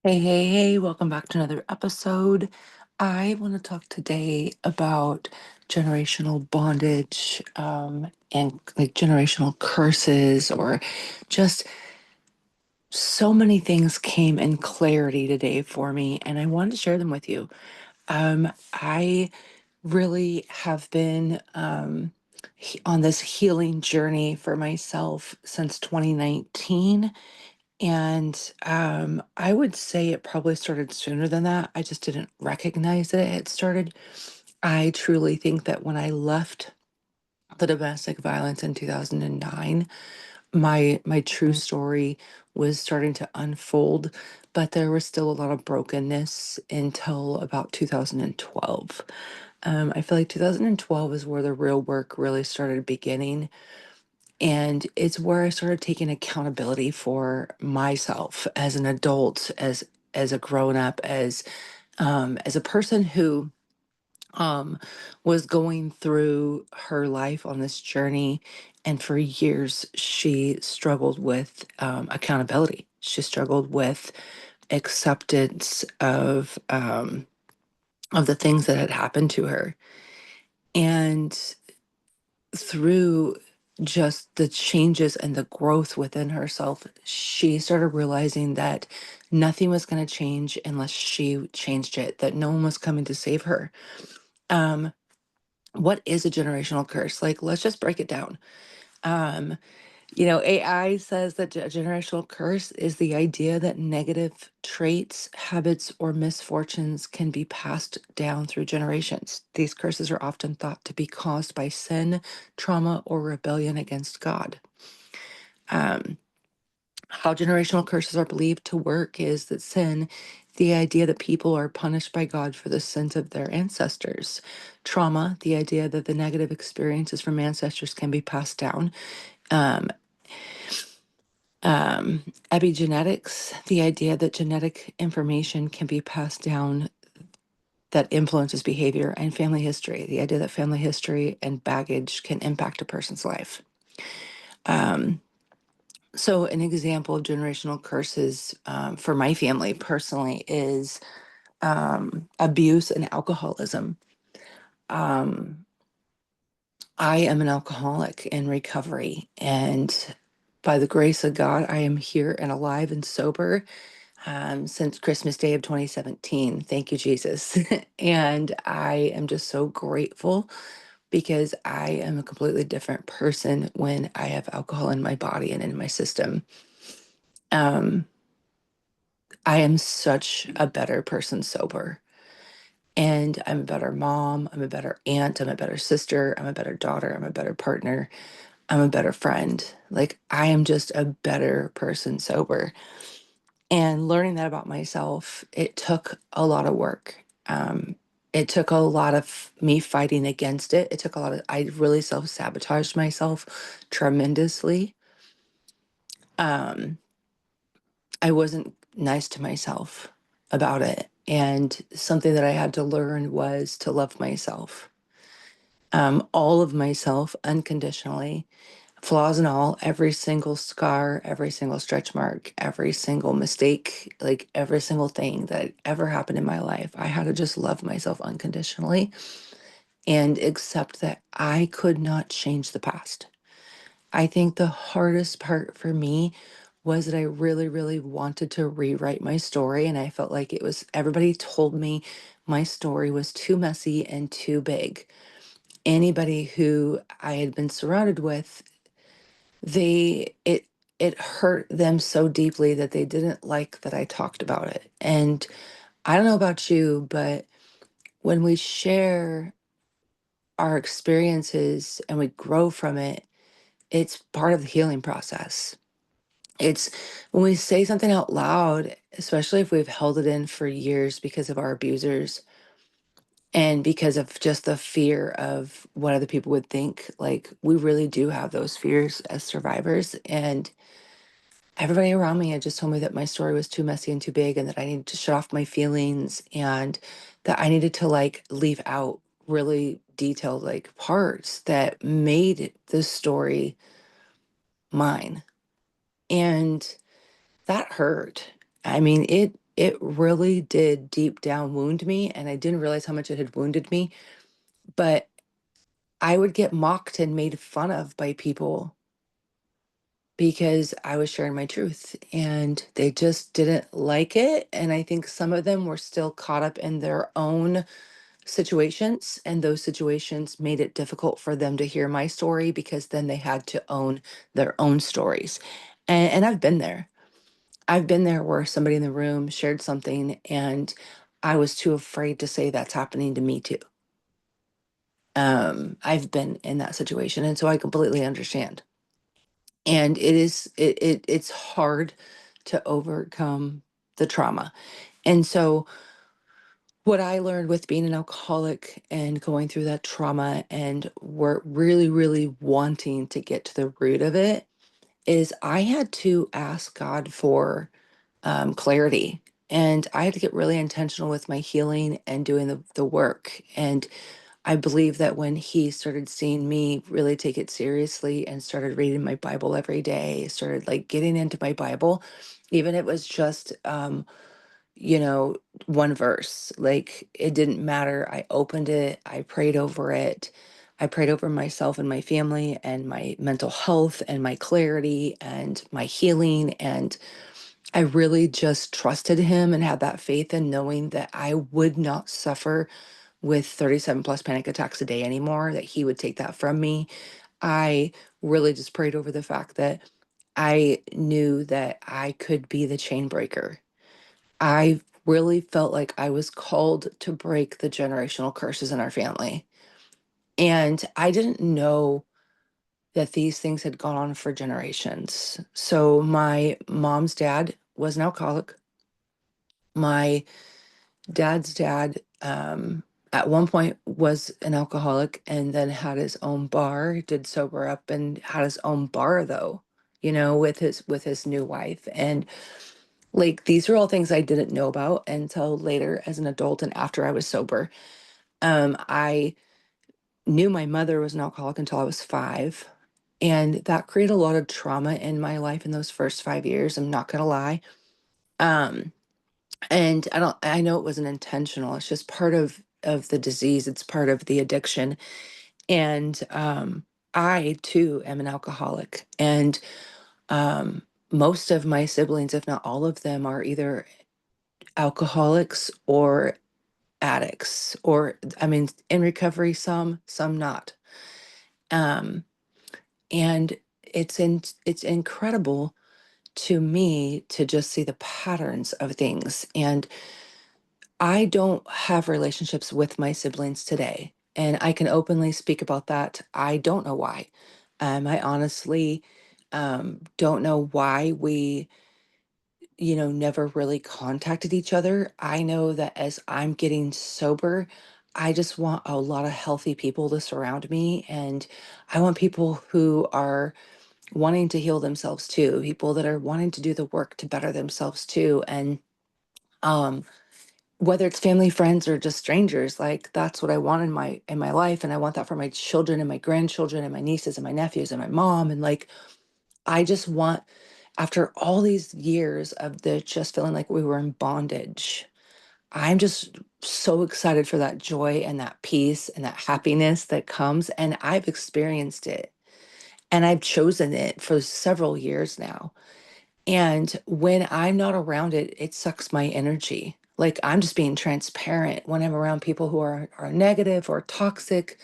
Hey, hey, hey, welcome back to another episode. I want to talk today about generational bondage, and like generational curses, or just so many things came in clarity today for me, and I wanted to share them with you. I really have been on this healing journey for myself since 2019. And I would say it probably started sooner than that. I just didn't recognize that it had started. I truly think that when I left the domestic violence in 2009, my true story was starting to unfold, but there was still a lot of brokenness until about 2012. I feel like 2012 is where the real work really started beginning, and it's where I started taking accountability for myself as an adult, as a grown up, as a person who um was going through her life on this journey. And for years she struggled with accountability. She struggled with acceptance of the things that had happened to her. And through just the changes and the growth within herself, she started realizing that nothing was going to change unless she changed it, that no one was coming to save her. Um, what is a generational curse? Like, let's just break it down. Um, AI says that a generational curse is the idea that negative traits, habits, or misfortunes can be passed down through generations. These curses are often thought to be caused by sin, trauma, or rebellion against God. Um, how generational curses are believed to work is that sin, the idea that people are punished by God for the sins of their ancestors. Trauma, the idea that the negative experiences from ancestors can be passed down. Um, Epigenetics, the idea that genetic information can be passed down that influences behavior. And family history, the idea that family history and baggage can impact a person's life. Um, so, an example of generational curses for my family personally is abuse and alcoholism. Um, I am an alcoholic in recovery, and by the grace of God, I am here and alive and sober since Christmas Day of 2017. Thank you, Jesus. And I am just so grateful because I am a completely different person when I have alcohol in my body and in my system. Um, I am such a better person sober. And I'm a better mom. I'm a better aunt. I'm a better sister. I'm a better daughter. I'm a better partner. I'm a better friend. Like, I am just a better person sober. And learning that about myself, it took a lot of work. It took a lot of me fighting against it. It took a lot of, I really self sabotaged myself tremendously. Um, I wasn't nice to myself about it. And something that I had to learn was to love myself, all of myself unconditionally, flaws and all, every single scar, every single stretch mark, every single mistake, like every single thing that ever happened in my life. I had to just love myself unconditionally and accept that I could not change the past. I think the hardest part for me was that I really, really wanted to rewrite my story. And I felt like it was, everybody told me my story was too messy and too big. Anybody who I had been surrounded with, it hurt them so deeply that they didn't like that I talked about it. And I don't know about you, but when we share our experiences and we grow from it, it's part of the healing process. It's when we say something out loud, especially if we've held it in for years because of our abusers and because of just the fear of what other people would think. Like, we really do have those fears as survivors. And everybody around me had just told me that my story was too messy and too big, and that I needed to shut off my feelings, and that I needed to like leave out really detailed like parts that made this story mine. And that hurt. I mean, it really did deep down wound me, and I didn't realize how much it had wounded me. But I would get mocked and made fun of by people because I was sharing my truth, and they just didn't like it. And I think some of them were still caught up in their own situations, and those situations made it difficult for them to hear my story because then they had to own their own stories. And I've been there. I've been there where somebody in the room shared something and I was too afraid to say that's happening to me too. I've been in that situation, and so I completely understand. And it's hard to overcome the trauma. And so what I learned with being an alcoholic and going through that trauma and we're really, really wanting to get to the root of it is I had to ask God for clarity. And I had to get really intentional with my healing and doing the work. And I believe that when he started seeing me really take it seriously and started reading my Bible every day, started like getting into my Bible, even it was just you know, one verse. Like it didn't matter. I opened it, I prayed over it. I prayed over myself and my family and my mental health and my clarity and my healing. And I really just trusted him and had that faith in knowing that I would not suffer with 37 plus panic attacks a day anymore, that he would take that from me. I really just prayed over the fact that I knew that I could be the chain breaker. I really felt like I was called to break the generational curses in our family. And I didn't know that these things had gone on for generations. So my mom's dad was an alcoholic. My dad's dad, at one point was an alcoholic and then had his own bar. He did sober up and had his own bar though, with his new wife. And like these are all things I didn't know about until later as an adult and after I was sober. I knew my mother was an alcoholic until I was 5. And that created a lot of trauma in my life in those first 5 years. I'm not gonna lie. Um, and I know it wasn't intentional. It's just part of the disease. It's part of the addiction. And I too am an alcoholic. And um most of my siblings, if not all of them, are either alcoholics or addicts, or I mean in recovery, some not. Um and it's incredible to me to just see the patterns of things. And I don't have relationships with my siblings today, and I can openly speak about that. I don't know why. I honestly don't know why we, never really contacted each other. I know that as I'm getting sober, I just want a lot of healthy people to surround me. And I want people who are wanting to heal themselves too, people that are wanting to do the work to better themselves too. And um, whether it's family, friends, or just strangers, like that's what I want in my life. And I want that for my children and my grandchildren and my nieces and my nephews and my mom. And like I just want, after all these years of the just feeling like we were in bondage, I'm just so excited for that joy and that peace and that happiness that comes. And I've experienced it and I've chosen it for several years now. And when I'm not around it, it sucks my energy. Like I'm just being transparent when I'm around people who are negative or toxic.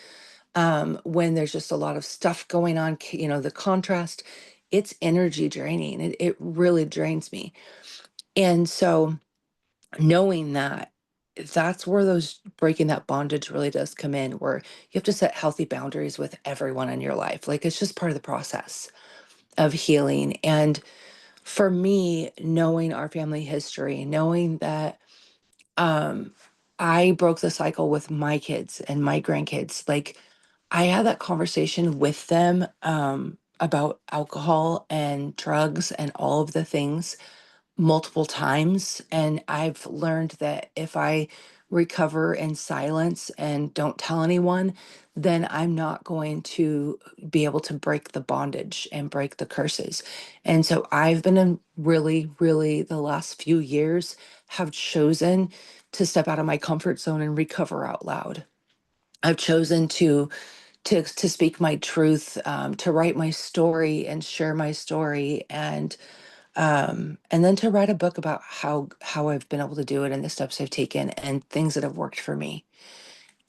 When there's just a lot of stuff going on, the contrast, it's energy draining. It really drains me. And so knowing that, that's where those breaking that bondage really does come in, where you have to set healthy boundaries with everyone in your life. Like it's just part of the process of healing. And for me, knowing our family history, knowing that um I broke the cycle with my kids and my grandkids, like I had that conversation with them about alcohol and drugs and all of the things multiple times. And I've learned that if I recover in silence and don't tell anyone, then I'm not going to be able to break the bondage and break the curses. And so I've been in really, really the last few years have chosen to step out of my comfort zone and recover out loud. I've chosen to speak my truth, to write my story and share my story, and then to write a book about how I've been able to do it and the steps I've taken and things that have worked for me.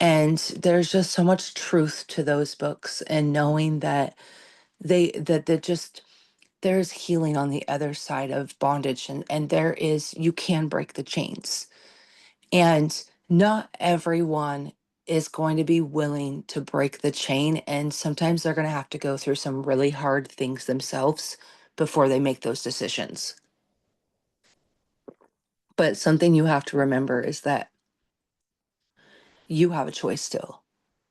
And there's just so much truth to those books, and knowing that that just there's healing on the other side of bondage, and you can break the chains. And not everyone is going to be willing to break the chain, and sometimes they're going to have to go through some really hard things themselves before they make those decisions. But something you have to remember is that you have a choice still,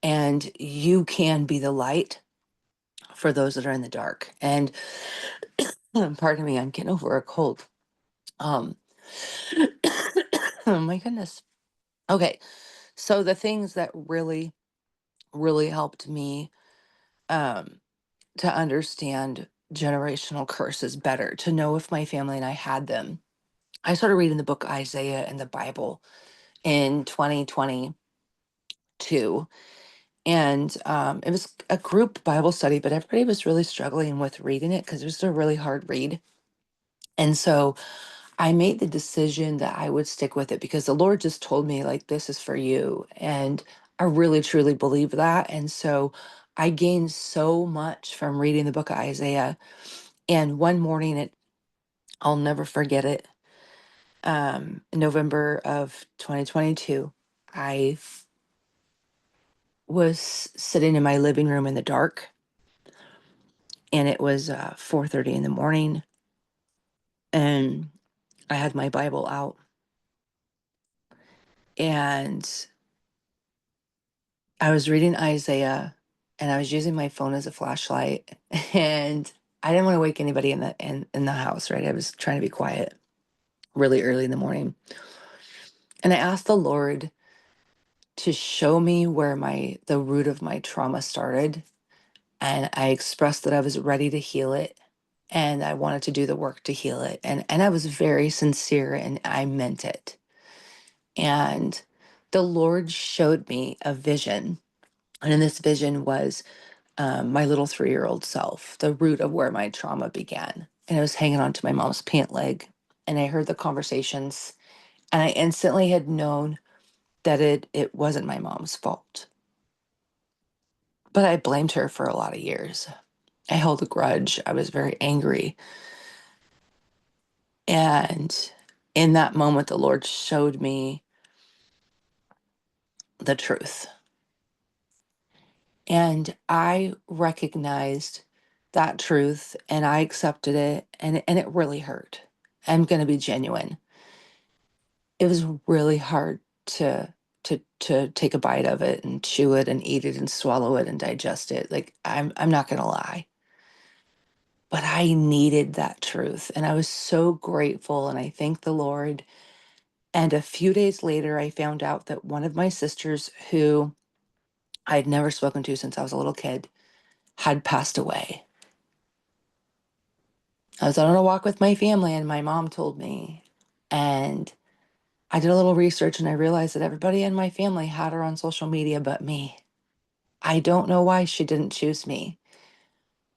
and you can be the light for those that are in the dark. And pardon me, I'm getting over a cold. Um, oh my goodness. Okay, so the things that really, really helped me um, to understand generational curses better, to know if my family and I had them. I started reading the book Isaiah in the Bible in 2022. And it was a group Bible study, but everybody was really struggling with reading it because it was a really hard read. And so I made the decision that I would stick with it because the Lord just told me, like, this is for you. And I really, truly believe that. And so I gained so much from reading the book of Isaiah. And one morning, I'll never forget it. November of 2022, I was sitting in my living room in the dark, and it was 4:30 in the morning, and I had my Bible out, and I was reading Isaiah, and I was using my phone as a flashlight, and I didn't want to wake anybody in the house, right? I was trying to be quiet really early in the morning. And I asked the Lord to show me where the root of my trauma started, and I expressed that I was ready to heal it, and I wanted to do the work to heal it. And I was very sincere, and I meant it. And the Lord showed me a vision. And in this vision was my little 3-year-old self, the root of where my trauma began. And I was hanging onto my mom's pant leg. And I heard the conversations. And I instantly had known that it wasn't my mom's fault. But I blamed her for a lot of years. I held a grudge. I was very angry. And in that moment, the Lord showed me the truth. And I recognized that truth, and I accepted it, and it really hurt. I'm going to be genuine. It was really hard to take a bite of it and chew it and eat it and swallow it and digest it. Like, I'm not going to lie. But I needed that truth, and I was so grateful, and I thanked the Lord. And a few days later, I found out that one of my sisters, who I had never spoken to since I was a little kid, had passed away. I was on a walk with my family, and my mom told me. And I did a little research, and I realized that everybody in my family had her on social media but me. I don't know why she didn't choose me.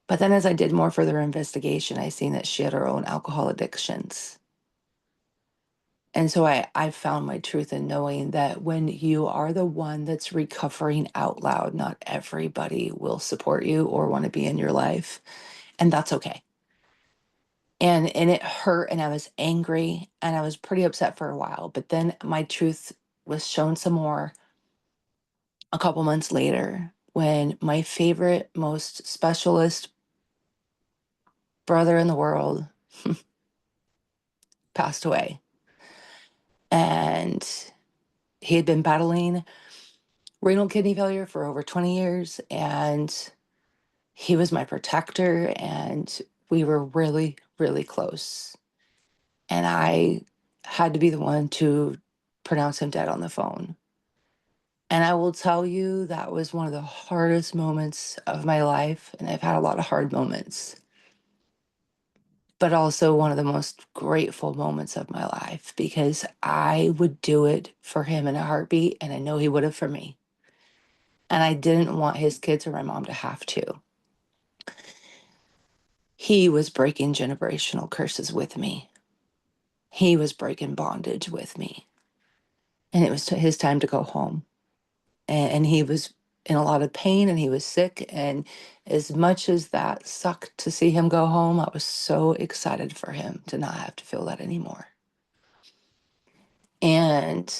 But then as I did more further investigation, I seen that she had her own alcohol addictions. And so I found my truth in knowing that when you are the one that's recovering out loud, not everybody will support you or want to be in your life. And that's okay. And it hurt, and I was angry, and I was pretty upset for a while. But then my truth was shown some more a couple months later, when my favorite, most specialist brother in the world passed away. And he had been battling renal kidney failure for over 20 years, and he was my protector, and we were really, really close. And I had to be the one to pronounce him dead on the phone. And I will tell you, that was one of the hardest moments of my life. And I've had a lot of hard moments, but also one of the most grateful moments of my life because I would do it for him in a heartbeat. And I know he would have for me. And I didn't want his kids or my mom to have to. He was breaking generational curses with me. He was breaking bondage with me. And it was his time to go home. And he was in a lot of pain and he was sick. And as much as that sucked to see him go home, I was so excited for him to not have to feel that anymore. And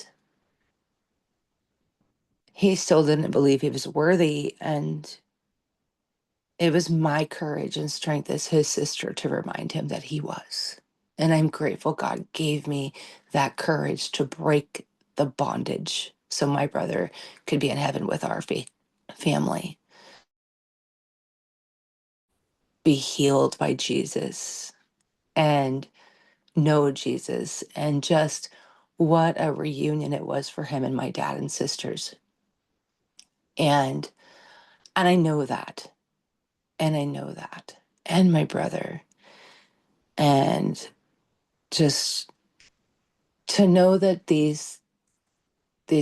he still didn't believe he was worthy. And it was my courage and strength as his sister to remind him that he was. And I'm grateful God gave me that courage to break the bondage so my brother could be in heaven with our family, be healed by Jesus and know Jesus. And just what a reunion it was for him and my dad and sisters. And and I know that. And I know that. And my brother. And just to know that these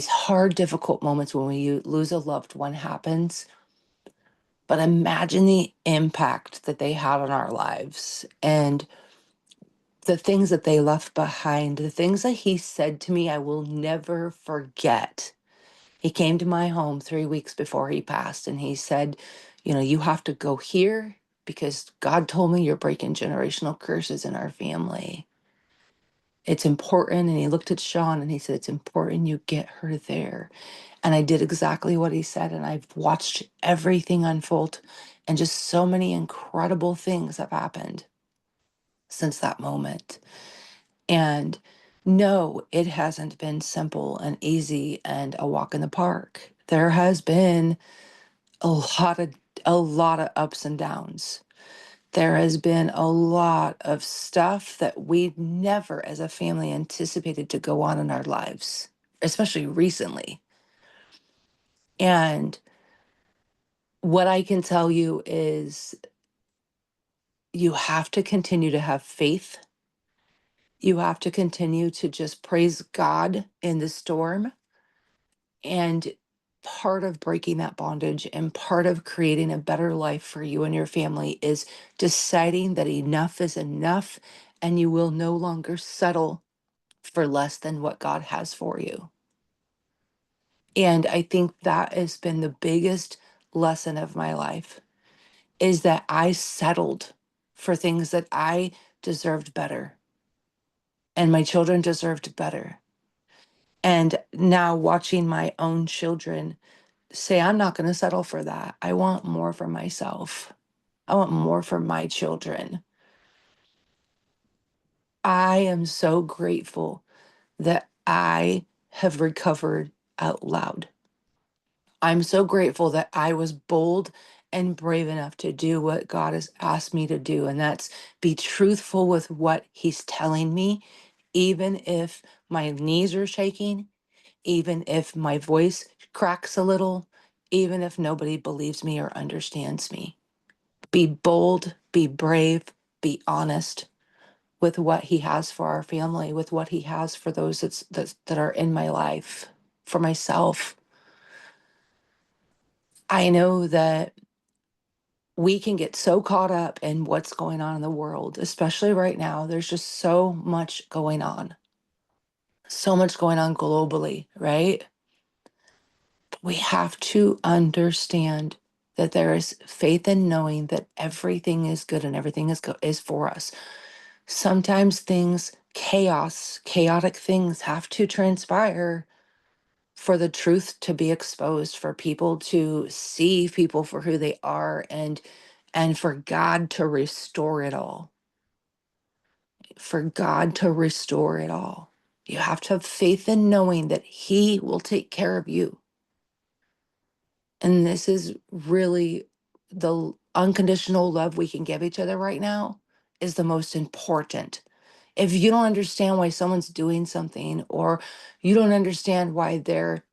hard, difficult moments when we lose a loved one happens, but imagine the impact that they had on our lives and the things that they left behind, the things that he said to me, I will never forget. He came to my home 3 weeks before he passed and he said, you have to go here because God told me you're breaking generational curses in our family. It's important. And he looked at Sean and he said, it's important you get her there. And I did exactly what he said. And I've watched everything unfold. And just so many incredible things have happened since that moment. And no, it hasn't been simple and easy and a walk in the park. There has been a lot of a lot of ups and downs. There has been a lot of stuff that we never as a family anticipated to go on in our lives, especially recently. And what I can tell you is you have to continue to have faith. You have to continue to just praise God in the storm. And part of breaking that bondage and part of creating a better life for you and your family is deciding that enough is enough and you will no longer settle for less than what God has for you. And I think that has been the biggest lesson of my life is that I settled for things that I deserved better and my children deserved better. And now watching my own children say, I'm not going to settle for that. I want more for myself. I want more for my children. I am so grateful that I have recovered out loud. I'm so grateful that I was bold and brave enough to do what God has asked me to do, and that's be truthful with what He's telling me, even if my knees are shaking, even if my voice cracks a little, even if nobody believes me or understands me. Be bold, be brave, be honest with what He has for our family, with what He has for those that are in my life, for myself. I know that we can get so caught up in what's going on in the world, especially right now. There's just so much going on globally, right? We have to understand that there is faith in knowing that everything is good and everything is for us. Sometimes chaotic things have to transpire for the truth to be exposed, for people to see people for who they are, and for God to restore it all. For God to restore it all. You have to have faith in knowing that He will take care of you. And this is really the unconditional love we can give each other right now is the most important. If you don't understand why someone's doing something, or you don't understand why they're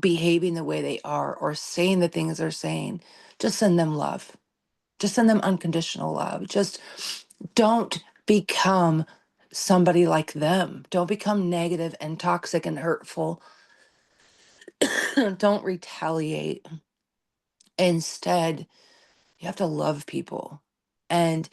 behaving the way they are or saying the things they're saying, just send them love. Just send them unconditional love. Just don't become somebody like them. Don't become negative and toxic and hurtful. Don't retaliate. Instead, you have to love people. And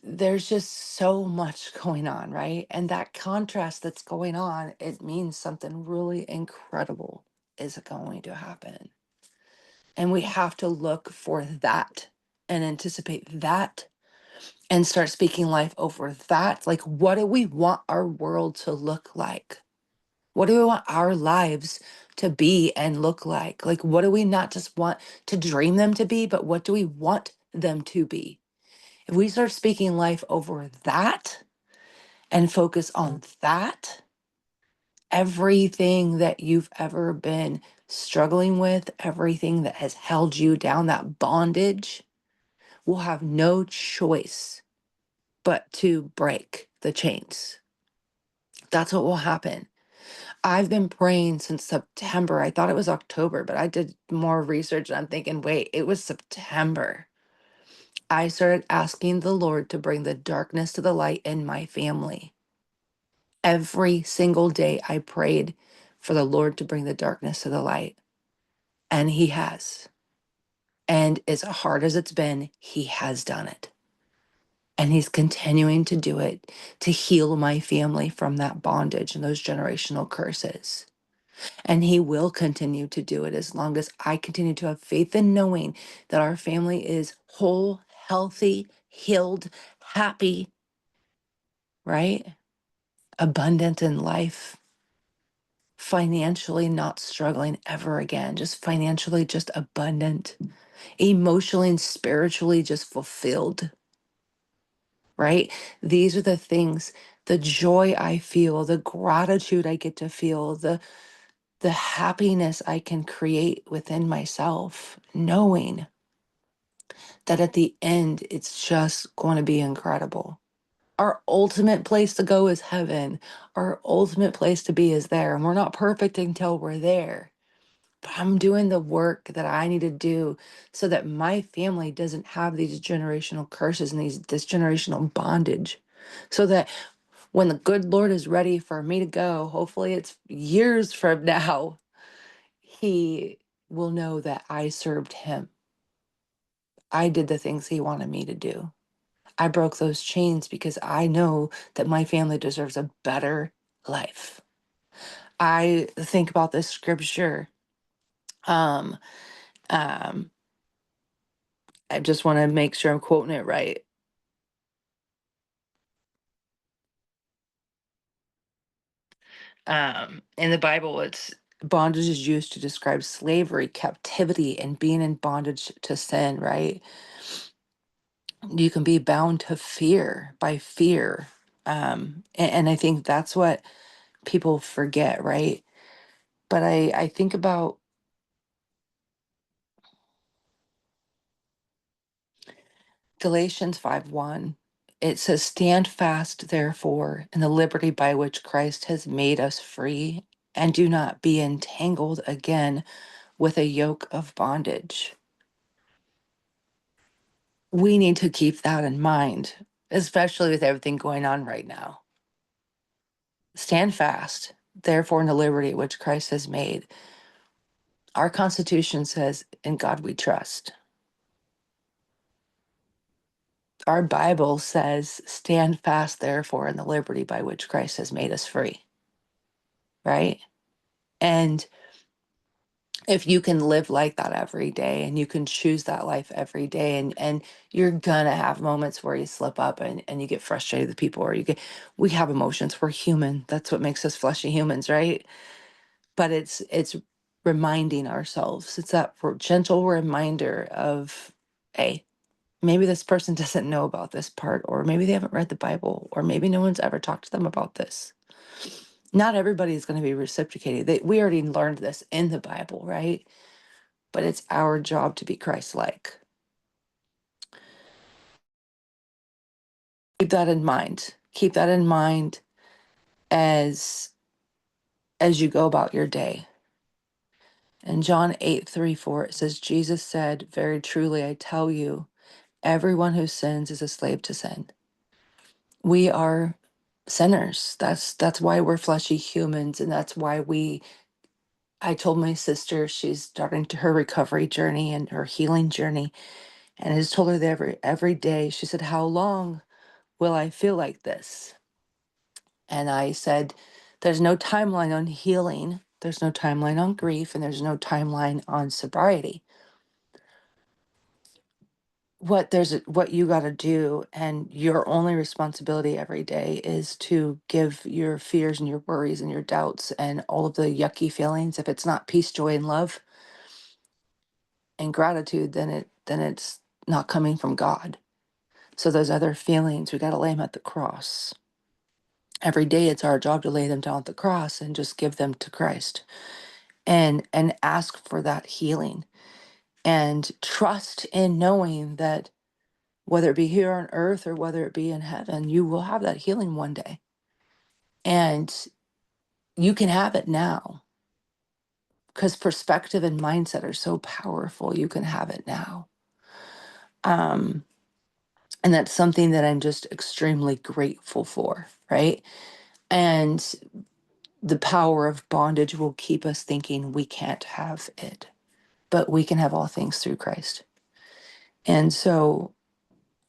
there's just so much going on, right? And that contrast that's going on, it means something really incredible is going to happen. And we have to look for that and anticipate that and start speaking life over that. Like, what do we want our world to look like? What do we want our lives to be and look like? Like, what do we not just want to dream them to be, but what do we want them to be? If we start speaking life over that and focus on that, everything that you've ever been struggling with, everything that has held you down, that bondage, will have no choice but to break the chains. That's what will happen. I've been praying since September. I thought it was October, but I did more research and I'm thinking, wait, it was September. I started asking the Lord to bring the darkness to the light in my family. Every single day I prayed for the Lord to bring the darkness to the light. And He has. And as hard as it's been, He has done it. And He's continuing to do it to heal my family from that bondage and those generational curses. And He will continue to do it as long as I continue to have faith in knowing that our family is whole, healthy, healed, happy, right? Abundant in life, financially not struggling ever again, just financially just abundant, emotionally and spiritually just fulfilled, right? These are the things, the joy I feel, the gratitude I get to feel, the happiness I can create within myself, knowing that at the end, it's just going to be incredible. Our ultimate place to go is heaven. Our ultimate place to be is there. And we're not perfect until we're there. But I'm doing the work that I need to do so that my family doesn't have these generational curses and this generational bondage. So that when the good Lord is ready for me to go, hopefully it's years from now, He will know that I served Him. I did the things He wanted me to do. I broke those chains because I know that my family deserves a better life. I think about this scripture. Um, um, I just want to make sure I'm quoting it right. In the Bible, it's bondage is used to describe slavery, captivity, and being in bondage to sin, right? You can be bound to fear by fear. And I think that's what people forget, right? But I think about Galatians 5:1. It says, stand fast, therefore, in the liberty by which Christ has made us free, and do not be entangled again with a yoke of bondage. We need to keep that in mind, especially with everything going on right now. Stand fast, therefore, in the liberty which Christ has made. Our Constitution says, in God we trust. Our Bible says, stand fast, therefore, in the liberty by which Christ has made us free, right? And if you can live like that every day and you can choose that life every day, and you're gonna have moments where you slip up and you get frustrated with people, or we have emotions. We're human. That's what makes us fleshy humans, right? But it's reminding ourselves. It's that gentle reminder of, hey, maybe this person doesn't know about this part, or maybe they haven't read the Bible, or maybe no one's ever talked to them about this. Not everybody is going to be reciprocated. We already learned this in the Bible, right? But it's our job to be Christ-like. Keep that in mind. Keep that in mind as as you go about your day. In John 8:34, it says, Jesus said, very truly, I tell you, everyone who sins is a slave to sin. We are sinners. That's why we're fleshy humans. And that's why I told my sister she's starting to her recovery journey and her healing journey. And I just told her that every day, she said, how long will I feel like this? And I said, there's no timeline on healing. There's no timeline on grief, and there's no timeline on sobriety. What you got to do, and your only responsibility every day is to give your fears and your worries and your doubts and all of the yucky feelings. If it's not peace, joy, and love and gratitude, then it's not coming from God. So those other feelings, we got to lay them at the cross. Every day, it's our job to lay them down at the cross and just give them to Christ, and ask for that healing, and trust in knowing that whether it be here on earth or whether it be in heaven, you will have that healing one day. And you can have it now because perspective and mindset are so powerful. You can have it now. Um, and that's something that I'm just extremely grateful for, right? And the power of bondage will keep us thinking we can't have it, but we can have all things through Christ. And so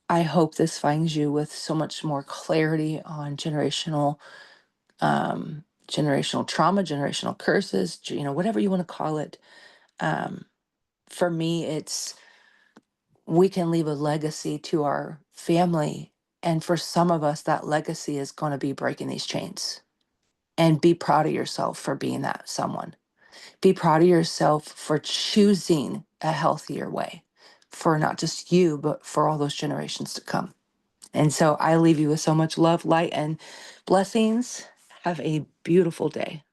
I hope this finds you with so much more clarity on generational trauma, generational curses, whatever you want to call it. For me, it's we can leave a legacy to our family. And for some of us, that legacy is going to be breaking these chains. And be proud of yourself for being that someone. Be proud of yourself for choosing a healthier way for not just you, but for all those generations to come. And so I leave you with so much love, light, and blessings. Have a beautiful day.